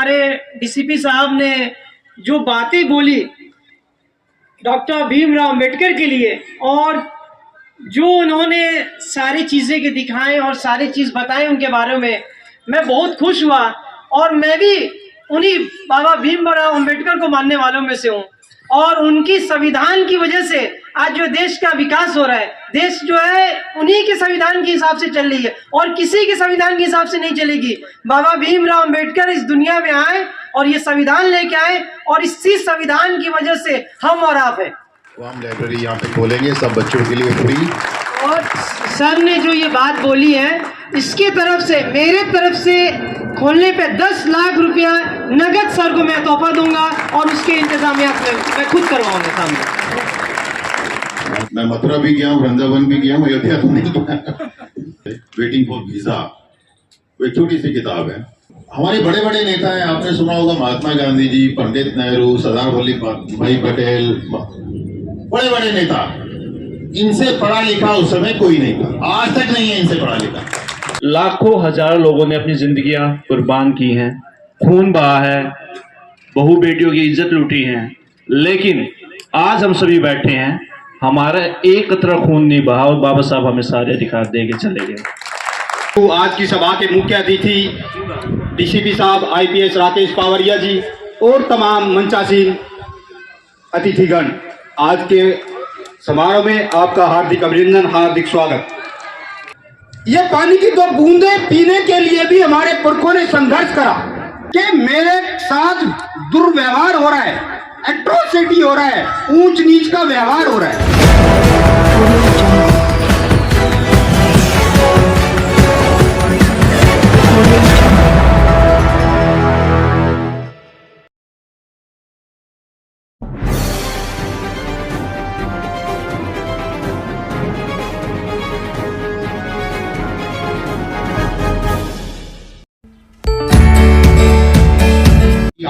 हमारे डीसीपी साहब ने जो बातें बोली डॉक्टर भीमराव अंबेडकर के लिए, और जो उन्होंने सारी चीज़ें के दिखाएं और सारी चीज़ बताएं उनके बारे में, मैं बहुत खुश हुआ। और मैं भी उन्हीं बाबा भीमराव अंबेडकर को मानने वालों में से हूँ, और उनकी संविधान की वजह से आज जो देश का विकास हो रहा है, देश जो है उन्हीं के संविधान के हिसाब से चल रही है और किसी के संविधान के हिसाब से नहीं चलेगी। बाबा भीमराव अंबेडकर इस दुनिया में आए और ये संविधान लेके आए, और इसी संविधान की वजह से हम और आप हैं। तो हम लाइब्रेरी यहाँ पे खोलेंगे सब बच्चों के लिए फ्री। और सर ने जो ये बात बोली है, इसके तरफ से, मेरे तरफ से खोलने पे 10 लाख रुपया नगद सर को मैं तोहफा दूंगा, और उसके इंतजामियात मैं खुद करवाऊंगा सामने। मैं मथुरा भी गया हूँ, वृंदावन भी गया हूँ, अयोध्या तो नहीं गया। वेटिंग फॉर वीजा, वो एक छोटी सी किताब है। हमारे बड़े बड़े नेता हैं, आपने सुना होगा महात्मा गांधी जी, पंडित नेहरू, सरदार वल्लभ भाई पटेल, बड़े बड़े नेता। इनसे पढ़ा लिखा उस समय कोई नहीं था, आज तक नहीं है इनसे पढ़ा लिखा। लाखों हजारों लोगों ने अपनी जिंदगियां कुर्बान की हैं, खून बहा है, बहू बेटियों की इज्जत लूटी है, लेकिन आज हम सभी बैठे हैं, हमारा एक कतरा खून नहीं बहा और बाबा साहब हमें सारे अधिकार दे के चले गए। तो आज की सभा के मुख्य अतिथि डीसीपी साहब आईपीएस राकेश पावरिया जी और तमाम मंचासीन अतिथिगण, आज के समारोह में आपका हार्दिक अभिनंदन, हार्दिक स्वागत। ये पानी की 2 बूंदें पीने के लिए भी हमारे पुरखों ने संघर्ष करा कि मेरे साथ दुर्व्यवहार हो रहा है, एट्रोसिटी हो रहा है, ऊंच नीच का व्यवहार हो रहा है।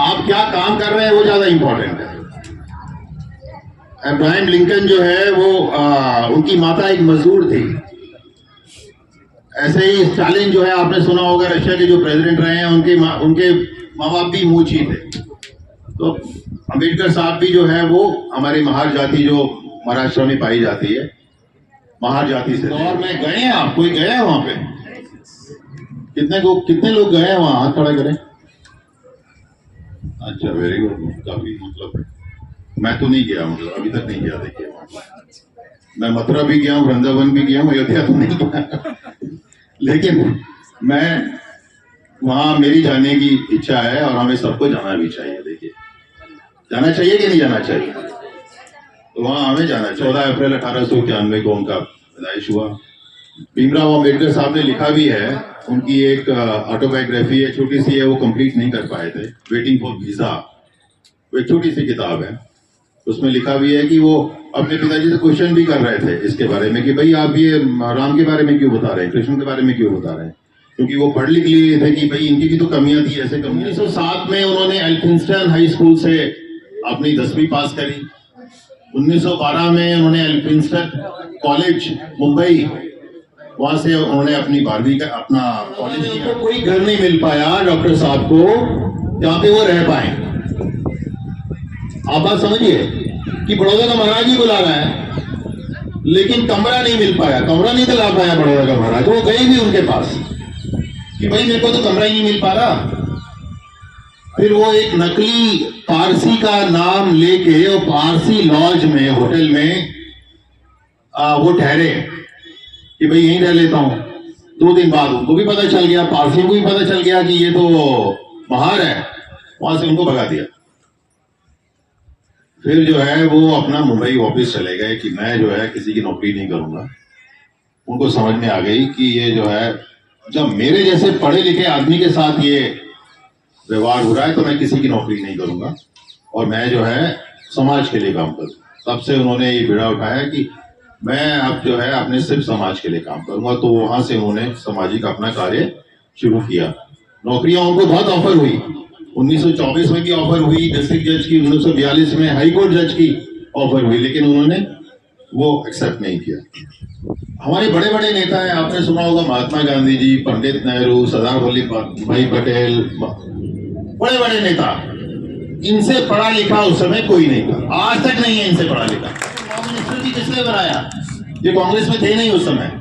आप क्या काम कर रहे हैं वो ज्यादा इंपॉर्टेंट है। अब्राहम लिंकन जो है वो उनकी माता एक मजदूर थी। ऐसे ही स्टालिन जो है, आपने सुना होगा, रशिया के जो प्रेसिडेंट रहे हैं, उनके माँ बाप भी मूची थे। तो अंबेडकर साहब भी जो है वो हमारी महार जाति जो महाराष्ट्र में पाई जाती है, महार जाति से। और में गए हैं आप, कोई गया है वहां पे? कितने लोग गए हैं वहां? हाथ खड़ा करें। अच्छा, वेरी गुड। काफी, मतलब मैं तो नहीं गया, मतलब अभी तक नहीं गया। देखिए, मैं मथुरा भी गया हूँ, वृंदावन भी गया हूँ, अयोध्या तो नहीं गया, लेकिन मैं वहां, मेरी जाने की इच्छा है और हमें सबको जाना भी चाहिए। देखिए, जाना चाहिए कि नहीं जाना चाहिए? तो वहां हमें जाना। 14 अप्रैल 1891 को उनका पैदाइश हुआ। भीमराव अंबेडकर साहब ने लिखा भी है, उनकी एक ऑटोबायोग्राफी है, छोटी सी है, वो कंप्लीट नहीं कर पाए थे, वेटिंग फॉर वीजा, वो एक छोटी सी किताब है। उसमें लिखा भी है कि वो अपने पिताजी से क्वेश्चन भी कर रहे थे इसके बारे में कि भाई आप ये राम के बारे में क्यों बता रहे हैं, कृष्ण के बारे में क्यों बता रहे हैं, क्योंकि वो पढ़ लिख लिए थे कि भाई इनकी भी तो कमियां थी, ऐसे कमियां। 1907 में उन्होंने एल्फिंस्टन हाई स्कूल से अपनी 10वीं पास करी। 1912 में उन्होंने एल्फिंस्टन कॉलेज मुंबई, वहां से उन्होंने अपनी 12वीं का अपना कॉलेज किया। कोई घर नहीं मिल पाया डॉक्टर साहब को जहां पे वो रह पाए। आप बात समझिए कि बड़ौदा का महाराज ही बुला रहा है, लेकिन कमरा नहीं मिल पाया, कमरा नहीं दिला पाया बड़ौदा का महाराज। वो गए भी उनके पास कि भाई मेरे को तो कमरा ही नहीं मिल पा रहा। फिर वो एक नकली पारसी का नाम लेके और पारसी लॉज में, होटल में वो ठहरे कि भाई यहीं रह लेता हूं। 2 दिन बाद उनको भी पता चल गया, पारसियों को भी पता चल गया कि ये तो बाहर है, वहां से उनको भगा दिया। फिर जो है वो अपना मुंबई वापस चले गए कि मैं जो है किसी की नौकरी नहीं करूंगा। उनको समझ में आ गई कि ये जो है, जब मेरे जैसे पढ़े लिखे आदमी के साथ ये व्यवहार हो रहा है तो मैं किसी की नौकरी नहीं करूंगा और मैं जो है समाज के लिए काम करूँ। तब से उन्होंने ये बीड़ा उठाया कि मैं अब जो है अपने सिर्फ समाज के लिए काम करूंगा। तो वहां से उन्होंने सामाजिक अपना कार्य शुरू किया। नौकरियां उनको बहुत ऑफर हुई। 1924 में भी ऑफर हुई डिस्ट्रिक्ट जज की, 1942 में हाई कोर्ट जज की ऑफर हुई, लेकिन उन्होंने वो एक्सेप्ट नहीं किया। हमारे बड़े बड़े नेता हैं, आपने सुना होगा, महात्मा गांधी जी, पंडित नेहरू, सरदार वल्लभ भाई पटेल, बड़े बड़े नेता, इनसे पढ़ा लिखा उस समय कोई नहीं था, आज तक नहीं है इनसे पढ़ा लिखा। मिनिस्टर भी किसने बनाया? ये कांग्रेस में थे नहीं उस समय,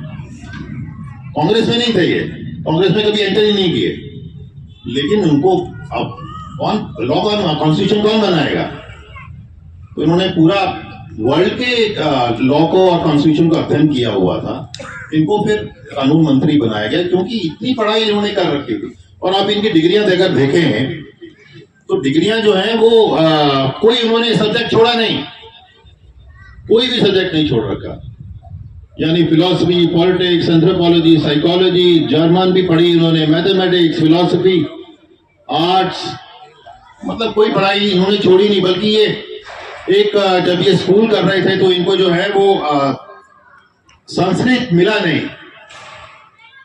कांग्रेस में नहीं थे ये, कांग्रेस में कभी एंटर ही नहीं किए। लेकिन उनको अब कौन लॉ कॉन्स्टिट्यूशन कौन बनाएगा? तो इन्होंने पूरा वर्ल्ड के लॉ को और कॉन्स्टिट्यूशन को अध्ययन किया हुआ था, इनको फिर कानून मंत्री बनाया गया क्योंकि इतनी पढ़ाई इन्होंने कर रखी थी। और आप इनकी डिग्रियां अगर देखें तो डिग्रियां जो हैं वो कोई उन्होंने सब्जेक्ट छोड़ा नहीं, कोई भी सब्जेक्ट नहीं छोड़ रखा। यानी philosophy, politics, anthropology, psychology, German भी पढ़ी इन्होंने, मैथमेटिक्स, फिलॉसफी, आर्ट्स, मतलब कोई पढ़ाई इन्होंने छोड़ी नहीं। बल्कि ये एक जब ये स्कूल कर रहे थे तो इनको जो है वो संस्कृत मिला नहीं,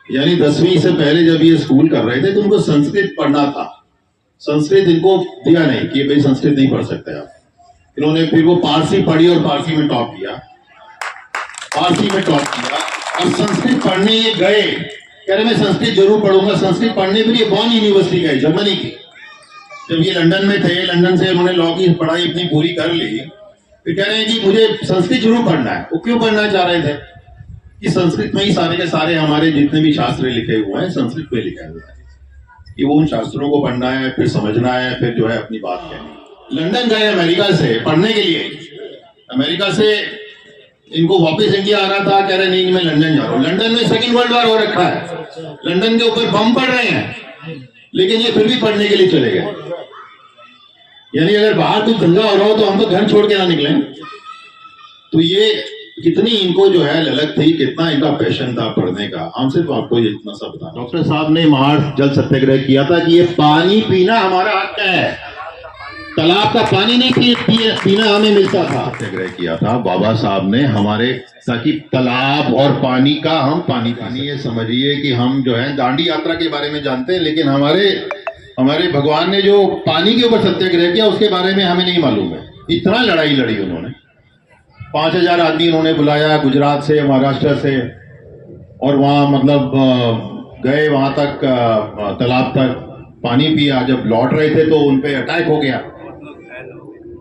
यानी 10वीं से पहले जब ये स्कूल कर रहे थे तो उनको संस्कृत पढ़ना था, संस्कृत इनको दिया नहीं कि भाई संस्कृत नहीं पढ़ सकते आप। इन्होंने फिर वो पारसी पढ़ी और पारसी में टॉप किया, पारसी में टॉप किया। और संस्कृत पढ़ने ये गए, कह रहे मैं संस्कृत जरूर पढ़ूंगा। संस्कृत पढ़ने के लिए बॉन यूनिवर्सिटी गए, जर्मनी की। जब ये लंदन में थे, लंदन से उन्होंने लॉ की पढ़ाई अपनी पूरी कर ली, फिर कह रहे हैं कि मुझे संस्कृत जरूर पढ़ना है। वो क्यों पढ़ना चाह रहे थे कि संस्कृत में ही सारे के सारे हमारे जितने भी शास्त्र लिखे हुए हैं संस्कृत में लिखे हुए हैं, कि वो उन शास्त्रों को पढ़ना है, फिर समझना है, फिर जो है अपनी बात कहनी। लंदन गए अमेरिका से पढ़ने के लिए, अमेरिका से इनको वापस इंडिया आना था, कह रहे नहीं मैं लंदन जा रहा हूँ। लंदन में सेकेंड वर्ल्ड वॉर हो रखा है, लंदन के ऊपर बम पड़ रहे हैं, लेकिन ये फिर भी पढ़ने के लिए चले गए। यानी अगर बाहर कुछ दंगा हो रहा हो तो हम तो घर छोड़ के ना निकले। तो ये कितनी इनको जो है ललक थी, कितना इनका पैशन था पढ़ने का। हम सिर्फ आपको ये इतना सा बता, डॉक्टर साहब ने महाराष्ट्र जल सत्याग्रह किया था कि ये पानी पीना हमारा हक है, तालाब का पानी नहीं पीना हमें मिलता था। सत्याग्रह किया था बाबा साहब ने हमारे, ताकि तालाब और पानी का हम पानी ये समझिए कि हम जो है दांडी यात्रा के बारे में जानते हैं, लेकिन हमारे भगवान ने जो पानी के ऊपर सत्याग्रह किया उसके बारे में हमें नहीं मालूम है। इतना लड़ाई लड़ी उन्होंने, 5000 आदमी उन्होंने बुलाया गुजरात से, महाराष्ट्र से, और वहां मतलब गए वहां तक, तालाब तक, पानी पिया। जब लौट रहे थे तो उनपे अटैक हो गया,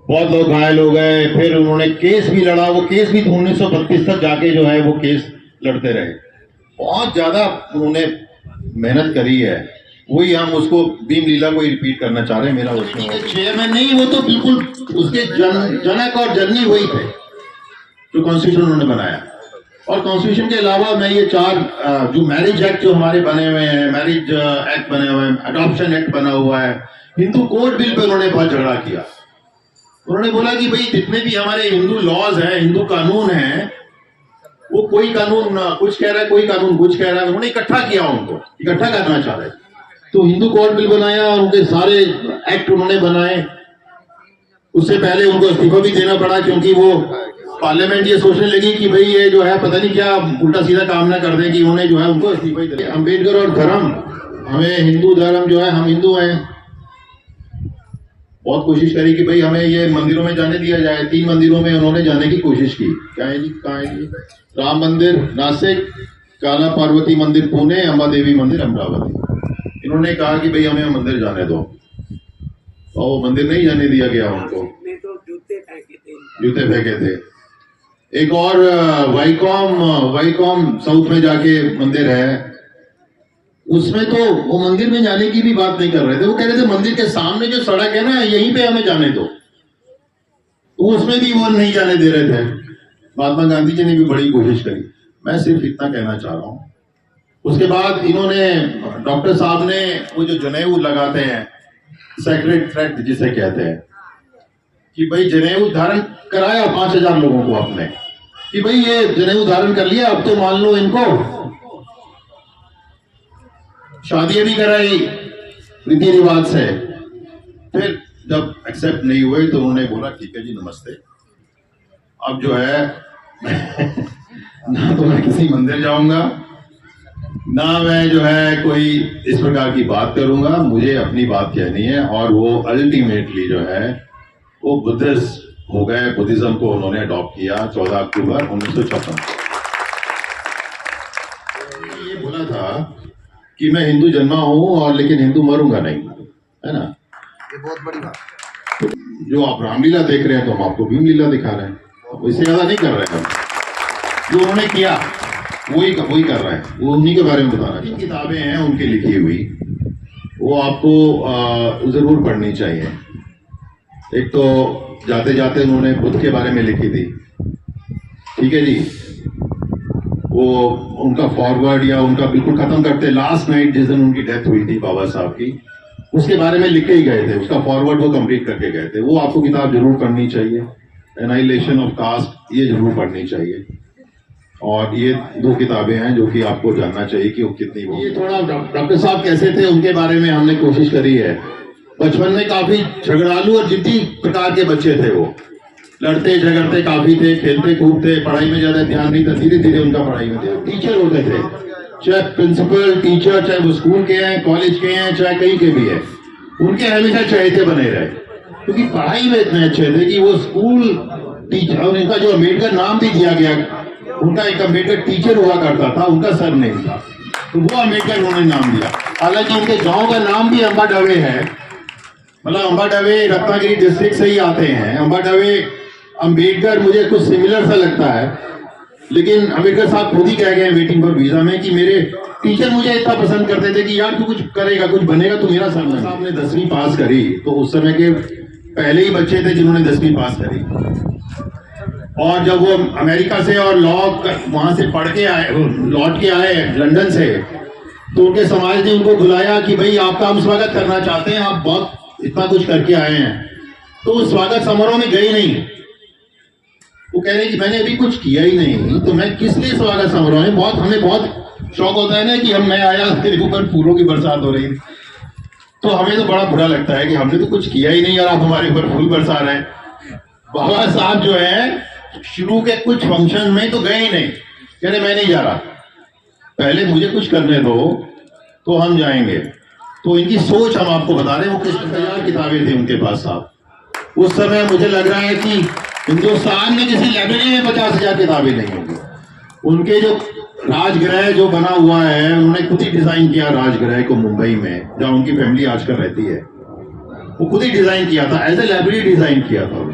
बहुत लोग घायल हो गए। फिर उन्होंने केस भी लड़ा, वो केस भी 1932 तक जाके जो है वो केस लड़ते रहे। बहुत ज्यादा उन्होंने मेहनत करी है। वही हम उसको भीम लीला को रिपीट करना चाह रहे हैं। मेरा उसमें चेयरमैन नहीं, वो तो बिल्कुल उसके जनक और जननी वही थे जो कॉन्स्टिट्यूशन उन्होंने बनाया। और कॉन्स्टिट्यूशन के अलावा मैं ये 4 जो मैरिज एक्ट जो हमारे बने हुए हैं, मैरिज एक्ट बने हुए हैं, अडॉप्शन एक्ट बना हुआ है, हिंदू कोड बिल पे उन्होंने बहुत झगड़ा किया। उन्होंने बोला कि भाई जितने भी हमारे हिंदू लॉज हैं, हिंदू कानून हैं, वो कोई कानून कुछ कह रहा है, कोई कानून कुछ कह रहा है। उन्होंने इकट्ठा किया, उनको इकट्ठा करना चाह रहे थे। तो हिंदू कोड बिल बनाया और उनके सारे एक्ट उन्होंने बनाए। उससे पहले उनको इस्तीफा भी देना पड़ा क्योंकि वो पार्लियामेंट ये सोचने लगी कि भाई ये जो है पता नहीं क्या उल्टा सीधा काम ना कर दें, कि उन्होंने जो है उनको इस्तीफा ही दिया। अम्बेडकर और धर्म, हमें हिंदू धर्म जो है, हम हिंदू हैं, बहुत कोशिश करी कि भाई हमें ये मंदिरों में जाने दिया जाए। 3 मंदिरों में उन्होंने जाने की कोशिश की। क्या है जी, कहाँ है जी? राम मंदिर नासिक, काला पार्वती मंदिर पुणे, अम्बा देवी मंदिर अमरावती। इन्होंने कहा कि भाई हमें मंदिर जाने दो, और वो मंदिर नहीं जाने दिया गया उनको, जूते फेंके थे। एक और वाईकॉम साउथ में जाके मंदिर है, उसमें तो वो मंदिर में जाने की भी बात नहीं कर रहे थे। वो कह रहे थे मंदिर के सामने जो सड़क है ना, यहीं पे हमें जाने दो। तो उसमें भी वो नहीं जाने दे रहे थे। महात्मा गांधी जी ने भी बड़ी कोशिश करी। मैं सिर्फ इतना कहना चाह रहा हूं। उसके बाद इन्होंने, डॉक्टर साहब ने वो जो जनेऊ लगाते हैं, सेक्रेट थ्रेड जिसे कहते हैं, कि भाई जनेऊ धारण कराया 5000 लोगों को अपने, कि भाई ये जनेऊ धारण कर लिया, अब तो मान लो इनको शादियां भी कराई रीति रिवाज से। फिर जब एक्सेप्ट नहीं हुए तो उन्होंने बोला ठीक है जी नमस्ते, अब जो है ना तो मैं किसी मंदिर जाऊंगा, ना मैं जो है कोई इस प्रकार की बात करूंगा, मुझे अपनी बात कहनी है। और वो अल्टीमेटली जो है वो बुद्धिस्ट हो गए, बुद्धिज्म को उन्होंने अडॉप्ट किया 14 अक्टूबर 1956। ये बोला था कि मैं हिंदू जन्मा हूं और लेकिन हिंदू मरूंगा नहीं, है ना। ये बहुत बड़ी बात। जो आप रामलीला देख रहे हैं तो हम आपको भीम लीला दिखा रहे हैं, इससे ज्यादा नहीं कर रहे हैं हम। जो उन्होंने किया वही कर रहे हैं, वो उन्हीं के बारे में बता रहे हैं। किताबें हैं उनकी लिखी हुई, वो आपको जरूर पढ़नी चाहिए। एक तो जाते जाते उन्होंने बुद्ध के बारे में लिखी थी, ठीक है जी, वो उनका फॉरवर्ड या उनका बिल्कुल खत्म करते लास्ट नाइट जिस दिन उनकी डेथ हुई थी बाबा साहब की, उसके बारे में लिख के ही गए थे, उसका फॉरवर्ड वो कंप्लीट करके गए थे। वो आपको किताब जरूर पढ़नी चाहिए, एनाइलेशन ऑफ कास्ट, ये जरूर पढ़नी चाहिए। और ये 2 किताबें हैं जो कि आपको जानना चाहिए कि वो कितनी। ये थोड़ा डॉक्टर साहब कैसे थे उनके बारे में हमने कोशिश करी है। बचपन में काफी झगड़ालू और जिद्दी प्रकार के बच्चे थे, वो लड़ते झगड़ते काफी थे, खेलते कूदते, पढ़ाई में ज्यादा ध्यान नहीं था। धीरे धीरे उनका पढ़ाई में थे। टीचर होते थे, चाहे प्रिंसिपल टीचर, चाहे वो स्कूल के हैं, कॉलेज के हैं, चाहे कहीं के भी है, उनके हमेशा चहेते बने रहे, क्योंकि पढ़ाई में इतने अच्छे थे कि वो स्कूल टीचर। और इनका जो अम्बेडकर नाम भी दिया गया, उनका एक अम्बेडकर टीचर हुआ करता था, उनका सर नेम था, तो वो अम्बेडकर उन्होंने नाम दिया। हालांकि उनके गांव का नाम भी अंबाडवे है, मतलब अंबाडवे रत्नागिरी डिस्ट्रिक्ट से ही आते हैं। अंबाडवे अंबेडकर मुझे कुछ सिमिलर सा लगता है, लेकिन अंबेडकर साहब खुद ही कह गए वेटिंग फॉर वीजा में कि मेरे टीचर मुझे इतना पसंद करते थे कि यार तू कुछ करेगा, कुछ बनेगा तो मेरा सर बनेगा। साहब ने 10वीं पास करी, तो उस समय के पहले ही बच्चे थे जिन्होंने 10वीं पास करी। और जब वो अमेरिका से और लॉ वहां से पढ़ के आए, लौट के आए लंदन से, तो उनके समाज ने उनको बुलाया कि भाई आपका हम स्वागत करना चाहते हैं, आप बहुत इतना कुछ करके आए हैं। तो उस स्वागत समारोह में गए नहीं। वो कह रहे हैं कि मैंने अभी कुछ किया ही नहीं, तो मैं किस लिए स्वागत समारोह में। हमें बहुत शौक होता है ना कि मैं आया, मेरे ऊपर फूलों की बरसात हो रही, तो हमें तो बड़ा बुरा लगता है कि हमने तो कुछ किया ही नहीं और आप हमारे ऊपर फूल बरसा रहे हैं। बाबा साहब जो है शुरू के कुछ फंक्शन में तो गए ही नहीं, कह रहे मैं नहीं जा रहा, पहले मुझे कुछ करने दो तो हम जाएंगे। तो इनकी सोच हम आपको बता रहे हैं। वो कितनी हजार किताबें थी उनके पास साहब। उस समय मुझे लग रहा है कि हिंदुस्तान में किसी लाइब्रेरी में 50,000 किताबें नहीं होंगी। उनके जो राजगृह जो बना हुआ है, उन्होंने खुद ही डिजाइन किया राजगृह को मुंबई में, जहां उनकी फैमिली आजकल रहती है, वो खुद ही डिजाइन किया था, एज ए लाइब्रेरी डिजाइन किया था।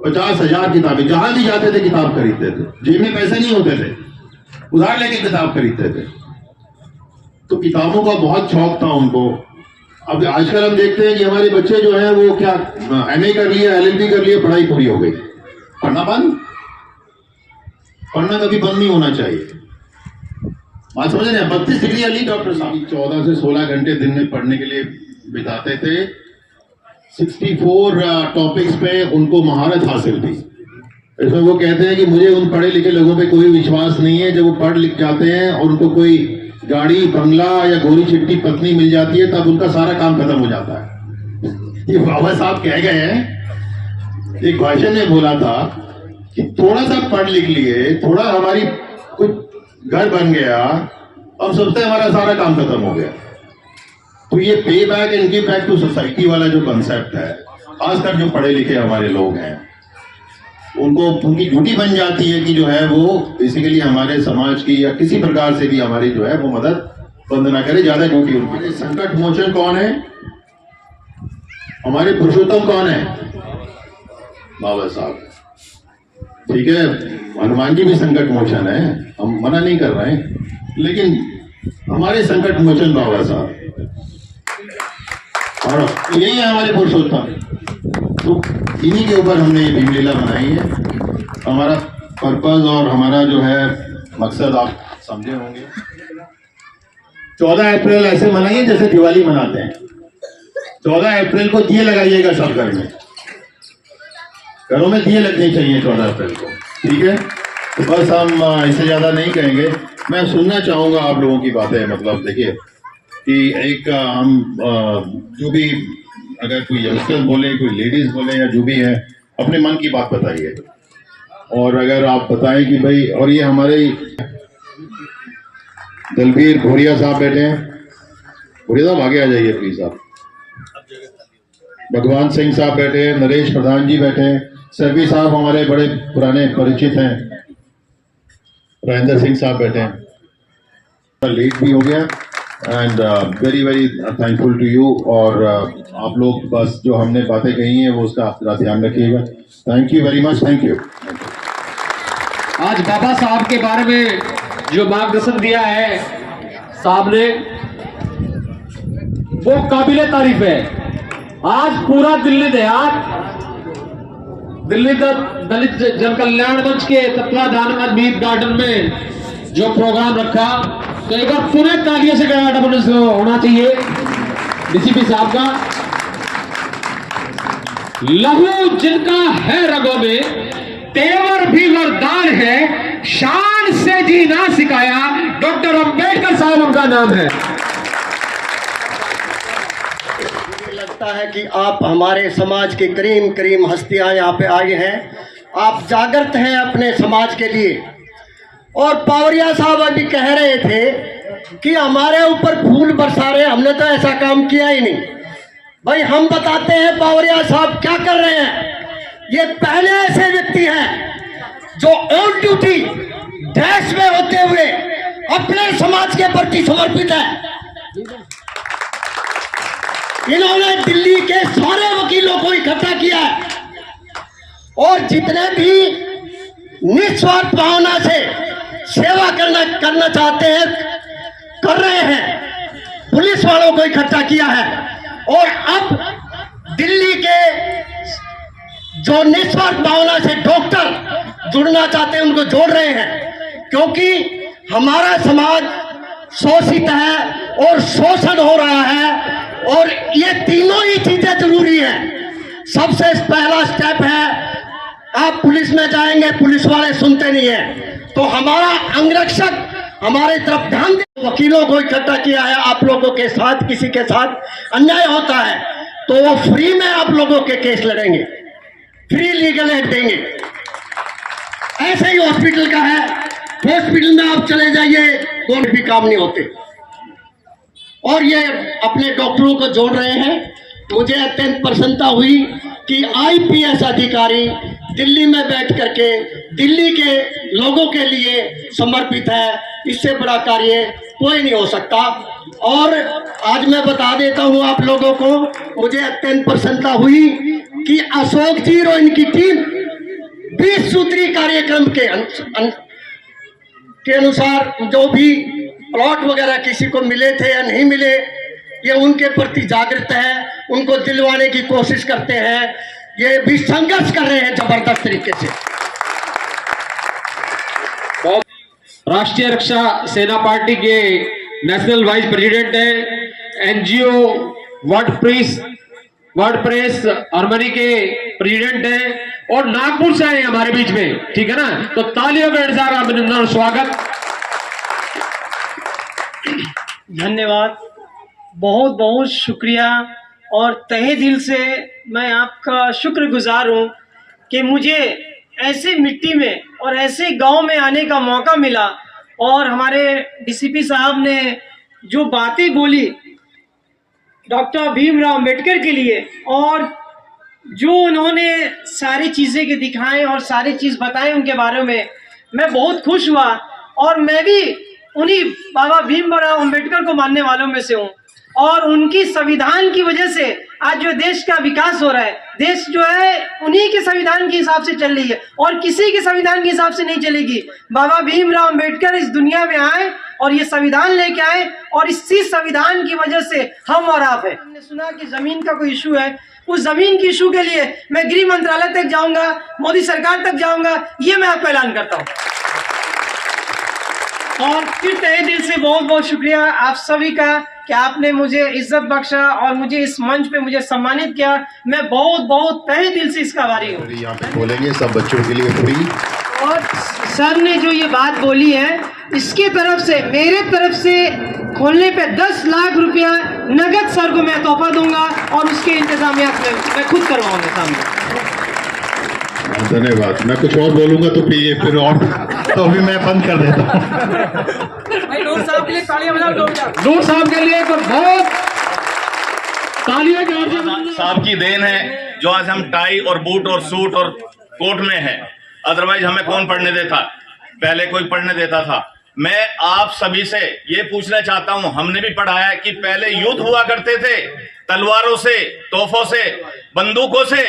50,000 किताबें, जहां भी जाते थे किताब खरीदते थे, जेब में पैसे नहीं होते थे, उधार लेके किताब खरीदते थे। तो किताबों का बहुत शौक था उनको। अब आजकल हम देखते हैं कि हमारे बच्चे जो हैं वो क्या MA कर लिए, LLB कर लिए, पढ़ाई पूरी हो गई, पढ़ना बंद। पढ़ना कभी बंद नहीं होना चाहिए, बात समझ रहे हैं। 32 डिग्री वाली डॉक्टर साहब 14 से 16 घंटे दिन में पढ़ने के लिए बिताते थे। 64 टॉपिक्स पे उनको महारत हासिल थी। इसमें वो कहते हैं कि मुझे उन पढ़े लिखे लोगों पे कोई विश्वास नहीं है जब वो पढ़ लिख जाते हैं और उनको कोई गाड़ी बंगला या गोरी चिट्टी पत्नी मिल जाती है, तब उनका सारा काम खत्म हो जाता है। ये बाबा साहब कह गए हैं, एक भाषण में बोला था कि थोड़ा सा पढ़ लिख लिए, थोड़ा हमारी कुछ घर बन गया, हम सोचते हैं हमारा सारा काम खत्म हो गया। तो ये pay back and give back to society वाला जो कंसेप्ट है, खासकर जो पढ़े लिखे हमारे लोग हैं, उनको उनकी ड्यूटी बन जाती है कि जो है वो बेसिकली हमारे समाज की या किसी प्रकार से भी हमारी जो है वो मदद बंद ना करे, ज्यादा ड्यूटी उनकी। संकट मोचन कौन है? हमारे पुरुषोत्तम कौन है? बाबा साहब। ठीक है, हनुमान जी भी संकट मोचन है, हम मना नहीं कर रहे हैं, लेकिन हमारे संकट मोचन बाबा साहब और यही है हमारे पुरुषोत्तम। तो इन्हीं के ऊपर हमने ये भीम लीला बनाई है। हमारा पर्पज और हमारा जो है मकसद आप समझे होंगे। 14 अप्रैल ऐसे मनाइए जैसे दिवाली मनाते हैं। 14 अप्रैल को दिए लगाइएगा सब घर में, घरों में दिए लगने चाहिए 14 अप्रैल को, ठीक है। तो बस हम इससे ज्यादा नहीं कहेंगे। मैं सुनना चाहूंगा आप लोगों की बातें। मतलब देखिए कि एक हम जो भी, अगर कोई यंगस्टर बोले, कोई लेडीज बोले या जो भी है, अपने मन की बात बताइए। और अगर आप बताएं कि भाई, और ये हमारे दलबीर भोरिया साहब बैठे हैं, भोरिया साहब आगे आ जाइए प्लीज। आप भगवान सिंह साहब बैठे हैं, नरेश प्रधान जी बैठे हैं, सर्वी साहब हमारे बड़े पुराने परिचित हैं, राजेंद्र सिंह साहब बैठे हैं। लेट भी हो गया, and very very thankful to you. और आप लोग बस जो हमने बातें कही हैं वो उसका आप ध्यान रखिएगा। Thank you very much, thank you. आज बाबा साहब के बारे में जो मार्गदर्शन दिया है साहब ने, वो काबिले तारीफ है। आज पूरा दिल्ली देहात, दिल्ली दलित जन कल्याण मंच के तत्वाधान में मीत गार्डन में जो प्रोग्राम रखा, तो एक बार पूरे तालियों से होना चाहिए डीसीपी साहब का। लहू जिनका है रगों में, तेवर भी वरदान है, शान से जीना सिखाया, डॉक्टर अंबेडकर साहब उनका नाम है। मुझे लगता है कि आप हमारे समाज की करीम करीम हस्तियां यहाँ पे आई हैं। आप जागृत हैं अपने समाज के लिए। और पावरिया साहब अभी कह रहे थे कि हमारे ऊपर फूल बरसा रहे, हमने तो ऐसा काम किया ही नहीं। भाई हम बताते हैं पावरिया साहब क्या कर रहे हैं। ये पहले ऐसे व्यक्ति हैं जो ऑन ड्यूटी ड्रेस में होते हुए अपने समाज के प्रति समर्पित है। इन्होंने दिल्ली के सारे वकीलों को इकट्ठा किया है और जितने भी निस्वार्थ भावना से सेवा करना चाहते हैं, कर रहे हैं, पुलिस वालों को इकट्ठा किया है। और अब दिल्ली के जो निस्वार्थ भावना से डॉक्टर जुड़ना चाहते हैं उनको जोड़ रहे हैं, क्योंकि हमारा समाज शोषित है और शोषण हो रहा है। और ये तीनों ही चीजें जरूरी हैं। सबसे पहला स्टेप है, आप पुलिस में जाएंगे, पुलिस वाले सुनते नहीं है, तो हमारा अंगरक्षक हमारे तरफ ध्यान दे। वकीलों को इकट्ठा किया है। आप लोगों के साथ किसी के साथ अन्याय होता है तो वो फ्री में आप लोगों के केस लड़ेंगे, फ्री लीगल एड देंगे। ऐसे ही हॉस्पिटल का है, हॉस्पिटल में आप चले जाइए, कोई भी काम नहीं होते। और ये अपने डॉक्टरों को जोड़ रहे हैं। मुझे अत्यंत प्रसन्नता हुई कि आईपीएस अधिकारी दिल्ली में बैठ करके दिल्ली के लोगों के लिए समर्पित है। इससे बड़ा कार्य कोई नहीं हो सकता। और आज मैं बता देता हूं आप लोगों को, मुझे अत्यंत प्रसन्नता हुई कि अशोक जी और इनकी टीम 20 सूत्री कार्यक्रम के अनुसार जो भी प्लॉट वगैरह किसी को मिले थे या नहीं मिले, ये उनके प्रति जागृत है, उनको दिलवाने की कोशिश करते हैं। ये भी संघर्ष कर रहे हैं जबरदस्त तरीके से। राष्ट्रीय रक्षा सेना पार्टी के नेशनल वाइस प्रेसिडेंट है, एनजीओ वर्डप्रेस हार्मनी के प्रेसिडेंट है और नागपुर से आए हमारे बीच में, ठीक है ना। तो तालियों के साथ अभिनंदन और स्वागत। धन्यवाद, बहुत बहुत शुक्रिया। और तहे दिल से मैं आपका शुक्रगुजार हूँ कि मुझे ऐसे मिट्टी में और ऐसे गांव में आने का मौका मिला। और हमारे डीसीपी साहब ने जो बातें बोली डॉक्टर भीमराव अंबेडकर के लिए, और जो उन्होंने सारी चीज़ें के दिखाएं और सारी चीज़ बताएं उनके बारे में, मैं बहुत खुश हुआ। और मैं भी उन्हीं बाबा भीमराव अंबेडकर को मानने वालों में से हूँ। और उनकी संविधान की वजह से आज जो देश का विकास हो रहा है, देश जो है उन्हीं के संविधान के हिसाब से चल रही है और किसी के संविधान के हिसाब से नहीं चलेगी। बाबा भीमराव अंबेडकर इस दुनिया में आए और ये संविधान लेके आए, और इसी संविधान की वजह से हम और आप है। हमने सुना कि जमीन का कोई इशू है, उस जमीन की इशू के लिए मैं गृह मंत्रालय तक जाऊंगा, मोदी सरकार तक जाऊंगा, ये मैं आपको ऐलान करता हूँ। और फिर तहे दिल से बहुत बहुत शुक्रिया आप सभी का कि आपने मुझे इज्जत बख्शा और मुझे इस मंच पे मुझे सम्मानित किया। मैं बहुत बहुत तहे दिल से इसका आभारी हूँ। यहाँ पे बोलेंगे सब बच्चों के लिए फ्री। और सर ने जो ये बात बोली है, इसके तरफ से मेरे तरफ से खोलने पे 10 लाख रुपया नगद सर को मैं तोहफा दूंगा और उसके इंतजामियात मैं खुद करवाऊंगा सामने। धन्यवाद। मैं कुछ और बोलूंगा तो फिर और तो अभी मैं बंद कर देता हूँ। भाई नूर साहब के लिए तालियां बजाओ। नूर साहब के लिए तो बहुत तालियां की आवाज़ साहब की देन है जो आज हम टाई और बूट और सूट और कोट में है। अदरवाइज हमें कौन पढ़ने देता, पहले कोई पढ़ने देता था। मैं आप सभी से ये पूछना चाहता हूं, हमने भी पढ़ा है कि पहले युद्ध हुआ करते थे तलवारों से, तोपों से, बंदूकों से,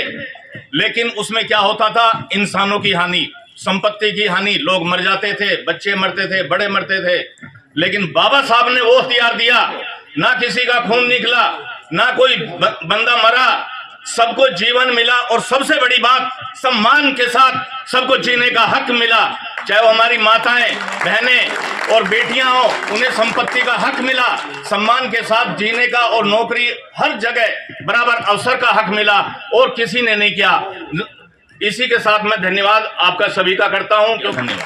लेकिन उसमें क्या होता था? इंसानों की हानि, संपत्ति की हानि, लोग मर जाते थे, बच्चे मरते थे, बड़े मरते थे। लेकिन बाबा साहब ने वो हथियार दिया, ना किसी का खून निकला, ना कोई बंदा मरा, सबको जीवन मिला और सबसे बड़ी बात, सम्मान के साथ सबको जीने का हक मिला। चाहे वो हमारी माताएं, बहनें और बेटियां हो, उन्हें संपत्ति का हक मिला, सम्मान के साथ जीने का, और नौकरी हर जगह बराबर अवसर का हक मिला, और किसी ने नहीं किया। इसी के साथ मैं धन्यवाद आपका सभी का करता हूं। क्यों? धन्यवाद।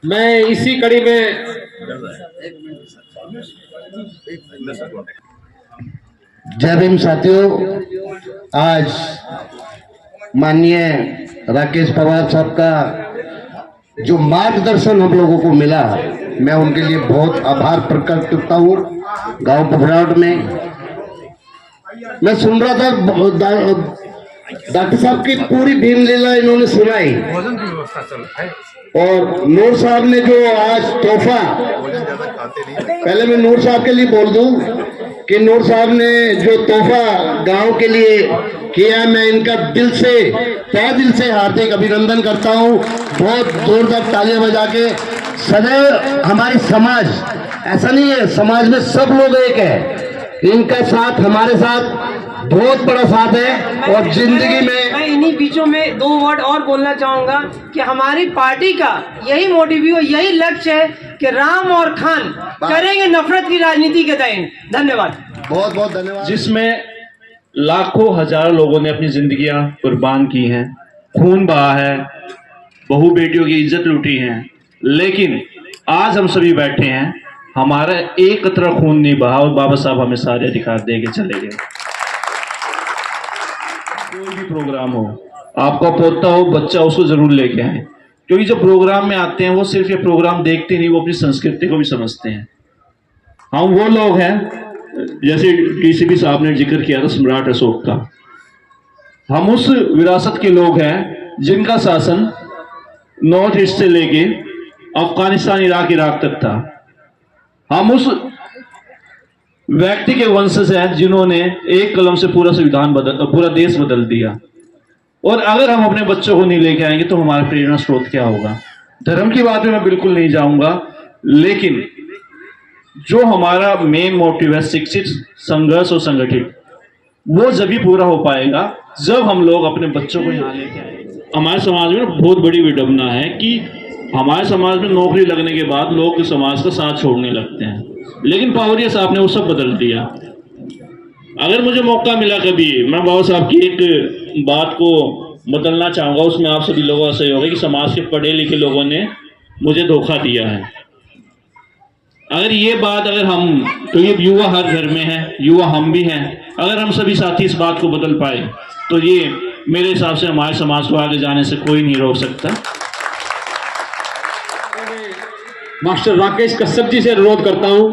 मैं इसी कड़ी में जय भीम साथियों, आज माननीय राकेश पवार साहब का जो मार्गदर्शन हम लोगों को मिला, मैं उनके लिए बहुत आभार प्रकट करता हूँ। गांव पखरावट में मैं सुन रहा था, डॉक्टर साहब की पूरी भीम लीला इन्होंने सुनाई, और नूर साहब ने जो आज तोहफा, पहले मैं नूर साहब के लिए बोल दूं कि नूर साहब ने जो तोहफा गांव के लिए किया, मैं इनका दिल से, तहे दिल से हार्दिक अभिनंदन करता हूं। बहुत जोरदार तालियां बजा के। सदैव हमारी समाज, ऐसा नहीं है, समाज में सब लोग एक है, इनका साथ हमारे साथ बहुत बड़ा साथ है। और जिंदगी में मैं इन्हीं बीचों में 2 वर्ड और बोलना चाहूंगा कि हमारी पार्टी का यही मोटिव, यही लक्ष्य है कि राम और खान करेंगे नफरत की राजनीति के तहत। धन्यवाद, बहुत बहुत धन्यवाद। जिसमें लाखों हजारों लोगों ने अपनी जिंदगियां कुर्बान की हैं, खून बहा है, बहू बेटियों की इज्जत लूटी है, लेकिन आज हम सभी बैठे हैं, हमारा एक कतरा खून नहीं बहा और बाबा साहब हमें सारे अधिकार दे के चले गए। कोई भी प्रोग्राम हो, आपका पोता हो, बच्चा, उसको जरूर लेके आए, क्योंकि जब प्रोग्राम में आते हैं वो सिर्फ ये प्रोग्राम देखते नहीं, वो अपनी संस्कृति को भी समझते हैं। हम वो लोग हैं, जैसे डीसीपी साहब ने जिक्र किया था सम्राट अशोक का, हम उस विरासत के लोग हैं जिनका शासन नॉर्थ ईस्ट से लेके अफगानिस्तान, इराक तक था। हम उस व्यक्ति के वंशज हैं जिन्होंने एक कलम से पूरा संविधान पूरा देश बदल दिया। और अगर हम अपने बच्चों को नहीं लेके आएंगे तो हमारा प्रेरणा स्रोत क्या होगा? धर्म की बात में मैं बिल्कुल नहीं जाऊंगा, लेकिन जो हमारा मेन मोटिव है शिक्षित, संघर्ष और संगठित, वो जब भी पूरा हो पाएगा जब हम लोग अपने बच्चों को यहाँ लेके आएंगे। हमारे समाज में बहुत बड़ी विडंबना है कि हमारे समाज में नौकरी लगने के बाद लोग समाज का साथ छोड़ने लगते हैं, लेकिन पावरिया साहब ने वो सब बदल दिया। अगर मुझे मौका मिला कभी, मैं बाबा साहब की एक बात को बदलना चाहूँगा, उसमें आप सभी लोगों का सहयोग है कि समाज के पढ़े लिखे लोगों ने मुझे धोखा दिया है। अगर ये बात, अगर हम, तो ये युवा हर घर में है, युवा हम भी हैं, अगर हम सभी साथी इस बात को बदल पाए तो ये मेरे हिसाब से हमारे समाज को आगे जाने से कोई नहीं रोक सकता। मास्टर राकेश कश्यप जी से अनुरोध करता हूं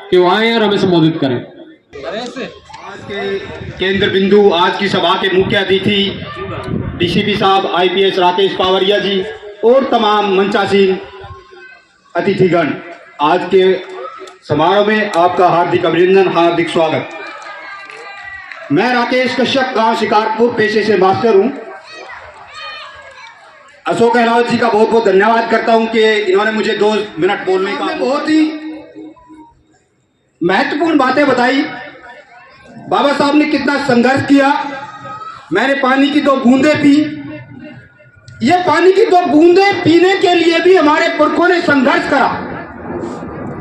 कि वो आए और हमें संबोधित करें। आज के केंद्र बिंदु, आज की सभा के मुख्य अतिथि डीसीपी साहब आईपीएस राकेश पावरिया जी और तमाम मंचासीन अतिथिगण, आज के समारोह में आपका हार्दिक अभिनंदन, हार्दिक स्वागत। मैं राकेश कश्यप, गांव शिकारपुर, पेशे से मास्टर हूं। अशोक गहलोत जी का बहुत बहुत धन्यवाद करता हूं कि इन्होंने मुझे 2 मिनट बोलने का, बहुत ही महत्वपूर्ण बातें बताई। बाबा साहब ने कितना संघर्ष किया। मैंने पानी की 2 बूंदें पी। ये पानी की 2 बूंदें पीने के लिए भी हमारे पुरखों ने संघर्ष करा।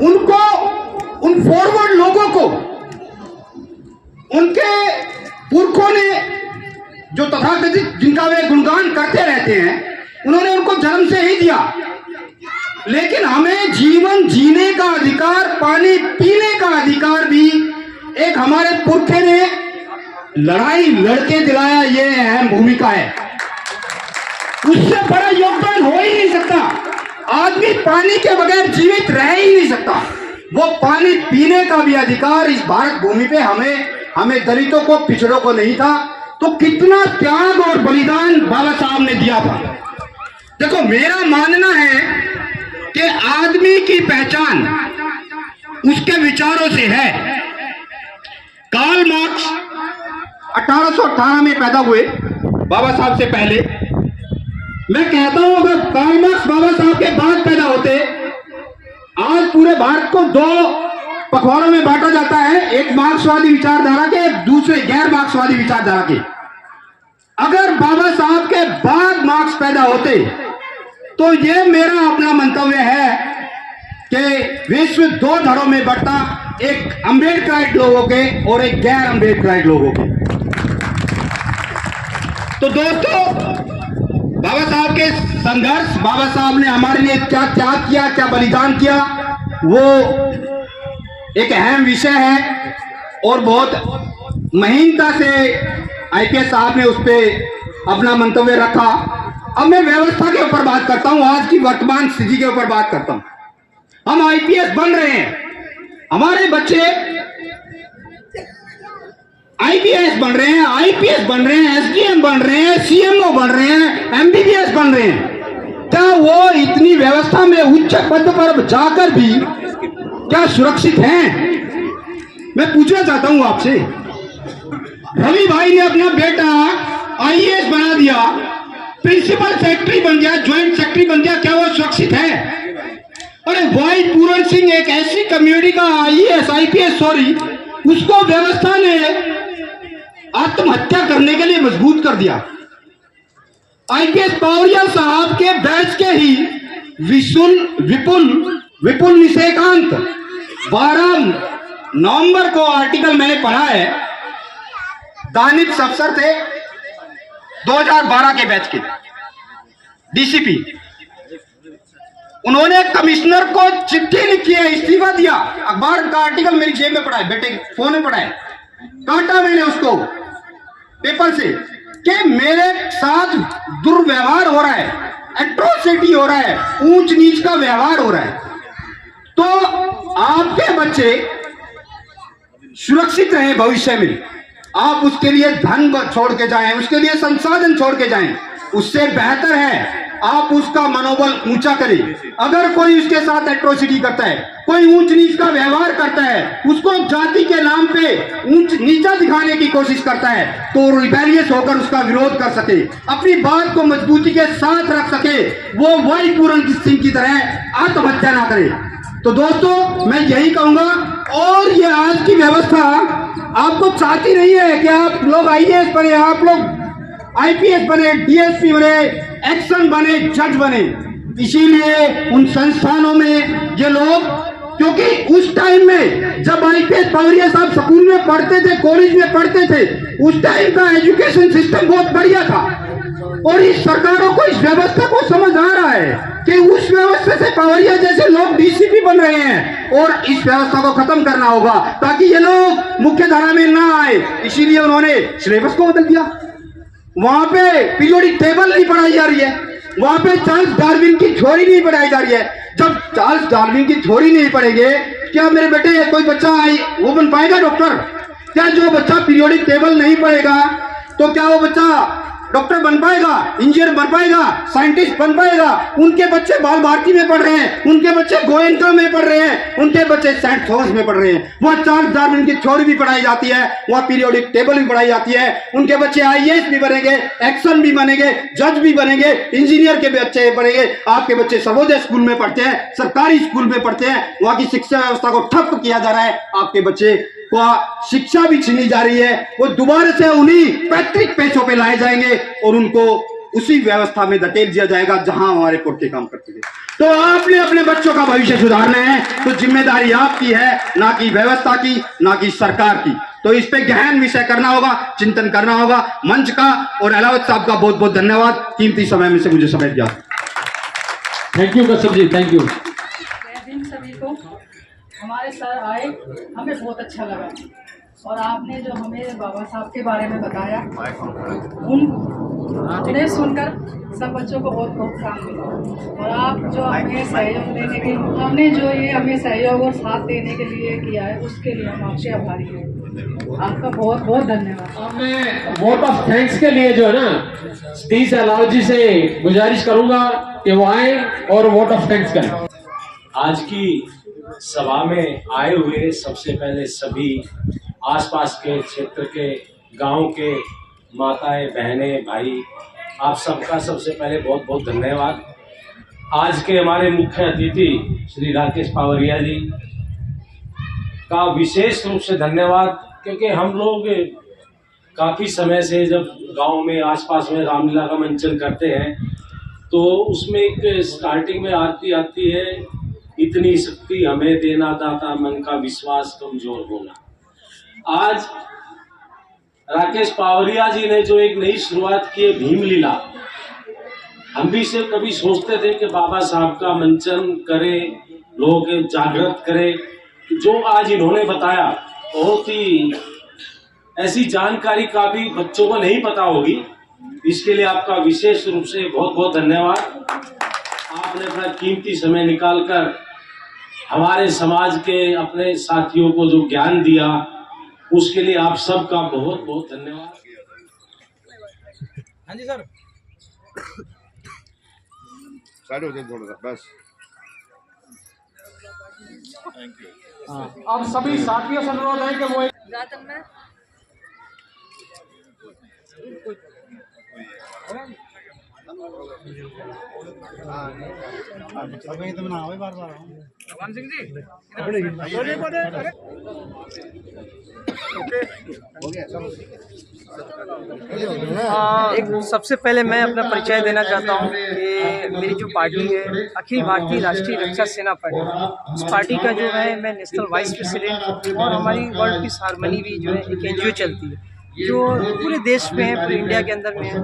उनको, उन फॉरवर्ड लोगों को, उनके पुरखों ने जो तथाकथित, जिनका वे गुणगान करते रहते हैं, उन्होंने उनको जन्म से ही दिया। लेकिन हमें जीवन जीने का अधिकार, पानी पीने का अधिकार भी एक हमारे पुरखे ने लड़ाई लड़के दिलाया। ये अहम भूमिका है, उससे बड़ा योगदान हो ही नहीं सकता। आदमी पानी के बगैर जीवित रह ही नहीं सकता। वो पानी पीने का भी अधिकार इस भारत भूमि पे हमें दलितों को, पिछड़ों को नहीं था। तो कितना त्याग और बलिदान बाबा साहब ने दिया था। देखो, मेरा मानना है कि आदमी की पहचान उसके विचारों से है। कार्ल मार्क्स 1818 में पैदा हुए, बाबा साहब से पहले। मैं कहता हूं अगर कार्ल मार्क्स बाबा साहब के बाद पैदा होते, आज पूरे भारत को दो पखवाड़ों में बांटा जाता है, एक मार्क्सवादी विचारधारा के, एक दूसरे गैर मार्क्सवादी विचारधारा के। अगर बाबा साहब के बाद मार्क्स पैदा होते तो ये मेरा अपना मंतव्य है कि विश्व दो धड़ों में बंटता, एक अम्बेडकराइट लोगों के और एक गैर अम्बेडकराइट लोगों के। तो दोस्तों, बाबा साहब के संघर्ष, बाबा साहब ने हमारे लिए क्या त्याग किया, क्या बलिदान किया, वो एक अहम विषय है और बहुत महीनता से आईपीएस साहब ने उस पर अपना मंतव्य रखा। अब मैं व्यवस्था के ऊपर बात करता हूं, आज की वर्तमान स्थिति के ऊपर बात करता हूं। हम आईपीएस बन रहे हैं, हमारे बच्चे आईपीएस बन रहे हैं, आईपीएस बन रहे हैं, एसडीएम बन रहे हैं, सीएमओ बन रहे हैं, एमबीबीएस बन रहे हैं। क्या वो इतनी व्यवस्था में उच्च पद पर जाकर भी क्या सुरक्षित हैं? मैं पूछना चाहता हूं आपसे। रवि भाई ने अपना बेटा आईएएस बना दिया, प्रिंसिपल सेक्रेटरी बन गया, ज्वाइंट सेक्रेटरी बन गया, क्या वो सुरक्षित है? अरे वाई पूरन सिंह एक ऐसी कम्युनिटी का आईएएस आईपीएस सॉरी, उसको व्यवस्था ने आत्महत्या करने के लिए मजबूर कर दिया। आईपीएस पावरिया साहब के बैच के ही विपुल निशेकांत 12 नवंबर को आर्टिकल मैंने पढ़ा है, दानिश अफसर थे 2012 के बैच के डीसीपी। उन्होंने कमिश्नर को चिट्ठी लिखी है, इस्तीफा दिया। अखबार का आर्टिकल मेरी जेब में पड़ा है, बेटे फोन में पड़ा है, काटा मैंने उसको पेपर से कि मेरे साथ दुर्व्यवहार हो रहा है, एट्रोसिटी हो रहा है, ऊंच नीच का व्यवहार हो रहा है। तो आपके बच्चे सुरक्षित रहे भविष्य में, आप उसके लिए धन छोड़ के जाएं, उसके लिए संसाधन छोड़ के जाएं, उससे बेहतर है आप उसका मनोबल ऊंचा करें। अगर कोई उसके साथ एट्रोसिटी करता है, कोई ऊंच नीच का व्यवहार करता है, उसको जाति के नाम पे ऊंच नीचा दिखाने की कोशिश करता है, तो रिबेलियस होकर उसका विरोध कर सके, अपनी बात को मजबूती के साथ रख सके, वो वही पूरन सिंह की तरह आत्महत्या ना करे। तो दोस्तों, मैं यही कहूंगा। और ये आज की व्यवस्था आपको चाहती नहीं है कि आप लोग आईएएस बने, आप लोग आईपीएस बने, डीएसपी बने, एक्शन बने, जज बने। इसीलिए उन संस्थानों में ये लोग, क्योंकि उस टाइम में जब आईपीएस पावरिया साहब स्कूल में पढ़ते थे, कॉलेज में पढ़ते थे, उस टाइम का एजुकेशन सिस्टम बहुत बढ़िया था। और इस सरकारों को इस व्यवस्था को समझ आ रहा है कि उस व्यवस्था से पावरिया जैसे लोग डीसीपी बन रहे हैं और इस व्यवस्था को खत्म करना होगा ताकि ये लोग मुख्य धारा में ना आए। इसीलिए उन्होंने सिलेबस को बदल दिया। वहां पे पीरियोडिक टेबल नहीं पढ़ाई जा रही है, वहां पे चार्ल्स डार्विन की थ्योरी नहीं पढ़ाई जा रही है। जब चार्ल्स डार्विन की थ्योरी नहीं पढ़ेंगे, क्या मेरे बेटे कोई बच्चा वो बन पाएगा डॉक्टर? क्या जो बच्चा पीरियोडिक टेबल नहीं पढ़ेगा तो क्या वो बच्चा डॉक्टर बन पाएगा, इंजीनियर बन पाएगा, साइंटिस्ट बन पाएगा? उनके बच्चे बाल भारती में पढ़ रहे हैं, उनके बच्चे गोयनका में पढ़ रहे हैं, उनके बच्चे सेंट थॉमस में पढ़ रहे हैं। वहाँ चार्ल्स डार्विन की थ्योरी भी पढ़ाई जाती है, वहाँ पीरियोडिक टेबल भी पढ़ाई जाती है। उनके बच्चे आईएएस भी बनेंगे, एक्शन भी बनेंगे, जज भी बनेंगे, इंजीनियर के बच्चे बनेंगे। आपके बच्चे सर्वोदय स्कूल में पढ़ते हैं, सरकारी स्कूल में पढ़ते हैं, वहाँ की शिक्षा व्यवस्था को ठप किया जा रहा है। आपके बच्चे को शिक्षा भी छीनी जा रही है, वो दोबारा से उन्हीं पैतृक पेशों पे लाए जाएंगे और उनको उसी व्यवस्था में धकेल दिया जाएगा जहां हमारे पुरखे काम करते थे। तो आपने अपने बच्चों का भविष्य सुधारना है, तो जिम्मेदारी आपकी है, ना कि व्यवस्था की, ना कि सरकार की। तो इस पे गहन विषय करना होगा, चिंतन करना होगा। मंच का और अलावत साहब का बहुत बहुत धन्यवाद, कीमती समय में से मुझे समय दिया। Thank you Kashyap ji, thank you. Jai Hind सभी को। हमारे सर आए, हमें बहुत अच्छा लगा और आपने जो हमें बाबा साहब के बारे में बताया, उन्हें सुनकर सब बच्चों को बहुत प्रोत्साहन मिला। और आप जो हमें सहयोग देने के, हमने जो ये हमें सहयोग और साथ देने के लिए किया है, उसके लिए हम आपसे आभारी हैं। आपका बहुत बहुत धन्यवाद। अब मैं वोट ऑफ थैंक्स के लिए जो है ना सतीश अलाव जी से गुजारिश करूंगा कि वो आए और वोट ऑफ थैंक्स करें। आज की सभा में आए हुए सबसे पहले सभी आसपास के क्षेत्र के गांव के माताएं, बहनें, भाई, आप सबका सबसे पहले बहुत बहुत धन्यवाद। आज के हमारे मुख्य अतिथि श्री राकेश पावरिया जी का विशेष रूप से धन्यवाद, क्योंकि हम लोग काफ़ी समय से जब गांव में आसपास में रामलीला का मंचन करते हैं तो उसमें एक स्टार्टिंग में आती है, इतनी शक्ति हमें देना दाता, मन का विश्वास कमजोर होना। आज राकेश पावरिया जी ने जो एक नई शुरुआत की है भीम लीला, हम भी से कभी सोचते थे कि बाबा साहब का मंचन करें, लोग जागृत करें। जो आज इन्होंने बताया बहुत ही ऐसी जानकारी काफी बच्चों को नहीं पता होगी, इसके लिए आपका विशेष रूप से बहुत बहुत धन्यवाद। आपने अपना कीमती समय निकालकर हमारे समाज के अपने साथियों को जो ज्ञान दिया, उसके लिए आप सबका बहुत बहुत धन्यवाद। हाँ जी सर। साइड हो जाए थोड़ा सा बस। अब सभी साथियों से अनुरोध है कि वो भगवान सिंह जी एक सबसे पहले मैं अपना परिचय देना चाहता हूँ कि मेरी जो पार्टी है अखिल भारतीय राष्ट्रीय रक्षा सेना पार्टी, उस पार्टी का जो है मैं नेशनल वाइस प्रेसिडेंट, और हमारी वर्ल्ड पीस हारमोनी भी जो है एक NGO चलती है जो पूरे देश में है, पूरे इंडिया के अंदर में है।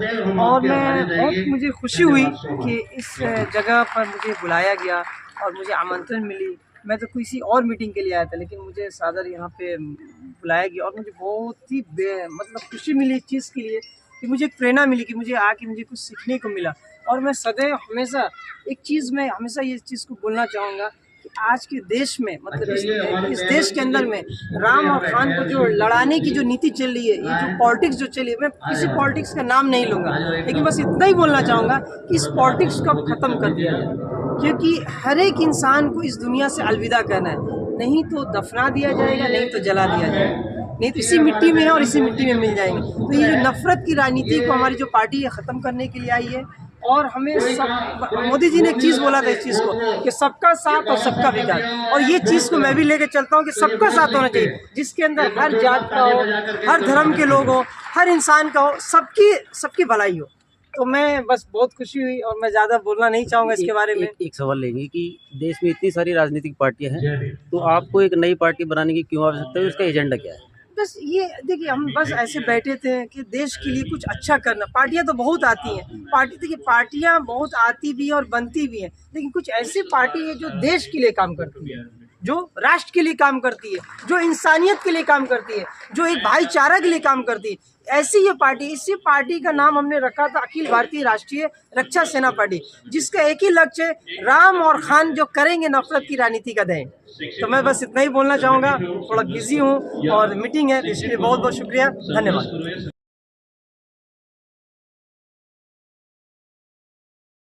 और मैं बहुत मुझे खुशी हुई कि इस जगह पर मुझे बुलाया गया और मुझे आमंत्रण मिली। मैं तो किसी और मीटिंग के लिए आया था, लेकिन मुझे सादर यहाँ पे बुलाया गया और मुझे बहुत ही मतलब खुशी मिली इस चीज़ के लिए कि मुझे एक प्रेरणा मिली कि मुझे आके मुझे कुछ सीखने को मिला। और मैं सदैव हमेशा एक चीज़ में हमेशा ये चीज़ को बोलना चाहूँगा कि आज के देश में मतलब इस देश के अंदर में राम और खान को जो लड़ाने की जो नीति चल रही है, ये जो पॉलिटिक्स जो चली है, मैं किसी पॉलिटिक्स का नाम नहीं लूँगा, लेकिन बस इतना ही बोलना चाहूँगा कि इस पॉलिटिक्स को अब ख़त्म कर दिया जाए, क्योंकि हर एक इंसान को इस दुनिया से अलविदा करना है। नहीं तो दफना दिया जाएगा, नहीं तो जला दिया जाएगा, नहीं तो इसी मिट्टी में है और इसी मिट्टी में मिल जाएंगे। तो ये जो नफरत की राजनीति को हमारी जो पार्टी है ख़त्म करने के लिए आई है। और हमें सब मोदी जी ने एक चीज़ बोला था इस चीज़ को कि सबका साथ और सबका विकास, और ये चीज़ को मैं भी लेके चलता हूँ कि सबका साथ होना चाहिए, जिसके अंदर हर जात का हो, हर धर्म के लोग हो, हर इंसान का हो, सबकी भलाई हो। तो मैं बस बहुत खुशी हुई और मैं ज़्यादा बोलना नहीं चाहूँगा इसके बारे में। एक सवाल लेंगे कि देश में इतनी सारी राजनीतिक पार्टियां हैं, तो आपको एक नई पार्टी बनाने की क्यों आवश्यकता है? उसका एजेंडा क्या है? बस ये देखिए, हम बस ऐसे बैठे थे कि देश के लिए कुछ अच्छा करना। पार्टियां तो बहुत आती हैं, पार्टियां बहुत आती भी और बनती भी हैं, लेकिन कुछ ऐसी पार्टी है जो देश के लिए काम करती है, जो राष्ट्र के लिए काम करती है, जो इंसानियत के लिए काम करती है, जो एक भाईचारा के लिए काम करती है। ऐसी ये पार्टी, इसी पार्टी का नाम हमने रखा था अखिल भारतीय राष्ट्रीय रक्षा सेना पार्टी, जिसका एक ही लक्ष्य है, राम और खान जो करेंगे नफरत की राजनीति का दहन। तो मैं बस इतना ही बोलना चाहूँगा, थोड़ा बिजी हूँ और मीटिंग है, इसलिए बहुत बहुत शुक्रिया, धन्यवाद।